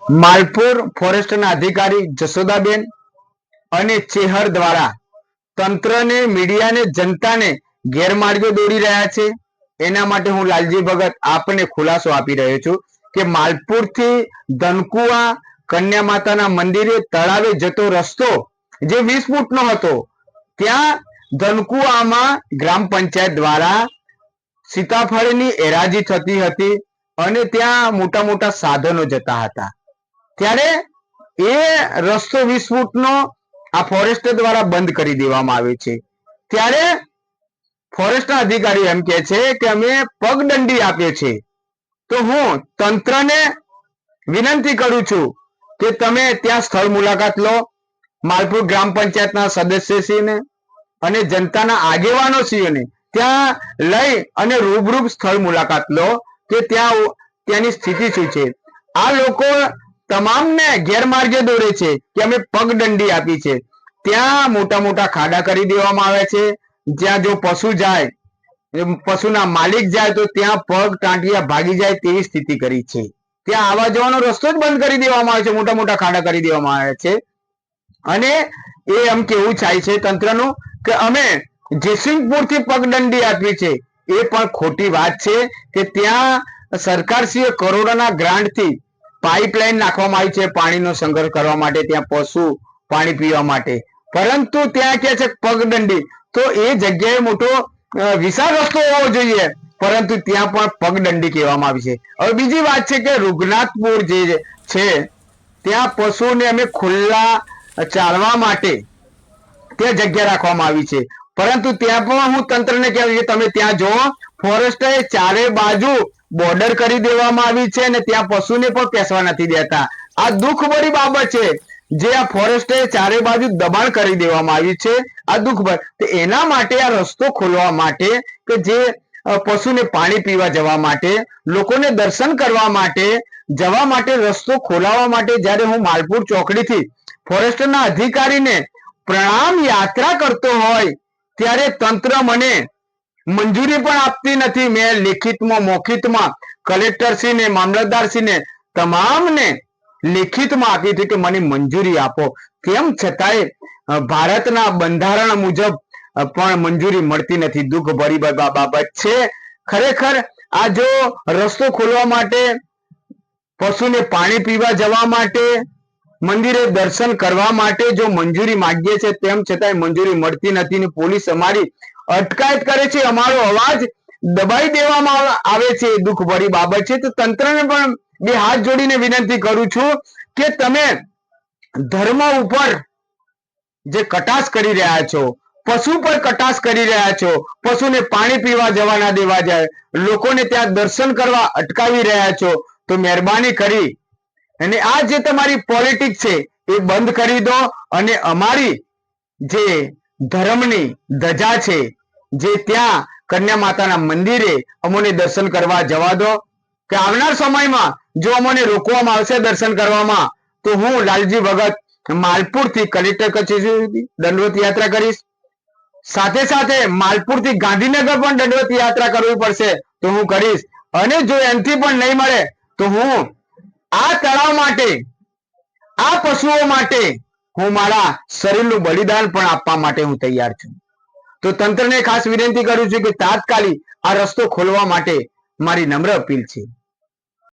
માલપુર ફોરેસ્ટના અધિકારી જશોદાબેન અને ચેહર દ્વારા તંત્રને, મીડિયાને, જનતાને ગેરમાર્ગે દોરી રહ્યા છે. એના માટે હું લાલજી ભગત આપને ખુલાસો આપી રહ્યો છું કે માલપુરથી ધનકુવા કન્યા માતાના મંદિરે તળાવે જતો રસ્તો જે 20 ફૂટનો હતો, ત્યાં ધનકુવામાં ગ્રામ પંચાયત દ્વારા સીતાફળની એરાજી થતી હતી અને ત્યાં મોટા મોટા સાધનો જતા હતા. ત્યારે એ રસ્તો 20 ફૂટનો આ ફોરેસ્ટ દ્વારા બંધ કરી દેવામાં આવ્યો છે. ત્યારે ફોરેસ્ટના અધિકારી એમ કે છે કે અમે પગદંડી આપીએ છીએ. તો હું તંત્રને વિનંતી કરું છું કે તમે ત્યાં સ્થળ મુલાકાત લો, માલપુર ગ્રામ પંચાયતના સદસ્યશ્રીને અને જનતાના આગેવાનોશ્રીઓને ત્યાં લઈ અને રૂબરૂ સ્થળ મુલાકાત લો કે ત્યાંની સ્થિતિ શું છે. આ લોકો તમામને ગેરમાર્ગે દોરે છે કે અમે પગદંડી આપી છે. ત્યાં મોટા મોટા ખાડા કરી દેવામાં આવે છે. જ્યાં જો પશુ જાય, પશુના માલિક જાય તો ત્યાં પગ ટાંટિયા ભાગી જાય તેવી સ્થિતિ કરી છે. ત્યાં આવવા જવાનો રસ્તો જ બંધ કરી દેવામાં આવે છે, મોટા મોટા ખાડા કરી દેવામાં આવે છે. અને એ એમ કેવું થાય છે તંત્રનું કે અમે જેસિંગપુરથી પગદંડી આપી છે. એ પણ ખોટી વાત છે કે ત્યાં સરકારશ્રીએ કરોડોના ગ્રાન્ટથી પાઇપલાઇન નાખવામાં આવી છે પાણીનો સંગ્રહ કરવા માટે, ત્યાં પશુ પાણી પીવા માટે. પરંતુ ત્યાં કે છે પગદંડી. તો એ જગ્યાએ મોટો વિશાળ રસ્તો હોવો જોઈએ, પરંતુ ત્યાં પણ પગદંડી કહેવામાં આવી છે. હવે બીજી વાત છે કે રૂગનાથપુર જે છે ત્યાં પશુને અમે ખુલ્લા ચાલવા માટે ત્યાં જગ્યા રાખવામાં આવી છે. પરંતુ ત્યાં પણ હું તંત્રને કહેવું કે તમે ત્યાં જો ફોરેસ્ટે ચારે બાજુ બોર્ડર કરી દેવામાં આવી છે અને ત્યાં પશુને પણ પેસવા નથી દેતા. આ દુઃખભરી બાબત છે. જે આ ફોરેસ્ટે ચારે બાજુ દબાણ કરી દેવામાં આવ્યું છે, આ દુઃખભર. એના માટે આ રસ્તો ખોલવા માટે કે જે પશુને પાણી પીવા જવા માટે, લોકોને દર્શન કરવા માટે જવા માટે રસ્તો ખોલાવવા માટે જ્યારે હું માલપુર ચોકડીથી ફોરેસ્ટના અધિકારીને પ્રણામ યાત્રા કરતો હોય ત્યારે તંત્ર મને મંજૂરી પણ આપતી નથી. મેં લેખિતમાં, મૌખિતમાં કલેક્ટરશ્રીને, મામલતદારશ્રીને તમામને લેખિતમાં આપી હતી કે મને મંજૂરી આપો. તેમ છતાંય ભારતના બંધારણ મુજબ પણ મંજૂરી મળતી નથી. દુઃખભરી બાબત છે. ખરેખર આ જો રસ્તો ખોલવા માટે, પશુને પાણી પીવા જવા માટે, મંદિરે દર્શન કરવા માટે જો મંજૂરી માંગીએ છે, તેમ છતાંય મંજૂરી મળતી નથી ને પોલીસ અમારી અટકાયત કરે છે, અમારો અવાજ દબાઈ દેવામાં આવે છે. દુઃખભરી બાબત છે. તો તંત્રને પણ બે હાથ જોડીને વિનંતી કરું છું કે તમે ધર્મ ઉપર જે કટાક્ષ કરી રહ્યા છો, પશુ પર કટાક્ષ કરી રહ્યા છો, પશુને પાણી પીવા જવા ના દેવા જાય, લોકોને ત્યાં દર્શન કરવા અટકાવી રહ્યા છો, તો મહેરબાની કરી અને આ જે તમારી પોલિટિક્સ છે એ બંધ કરી દો અને અમારી જે ધર્મની ધજા છે, જે ત્યાં કન્યા માતાના મંદિરે અમોને દર્શન કરવા જવા દો. કે આવનાર સમયમાં જો અમને રોકવામાં આવશે દર્શન કરવામાં, તો હું લાલજી ભગત માલપુરથી કલેક્ટર કચેરી સુધી દંડવત યાત્રા કરીશ. સાથે સાથે માલપુરથી ગાંધીનગર પણ દંડવત યાત્રા કરવી પડશે તો હું કરીશ. અને જો એમથી પણ નહીં મળે તો હું આ તળાવ માટે, આ પશુઓ માટે હું મારા શરીરનું બલિદાન પણ આપવા માટે હું તૈયાર છું. તો તંત્રને ખાસ વિનંતી કરું છું કે તાત્કાલિક આ રસ્તો ખોલવા માટે મારી નમ્ર અપીલ છે.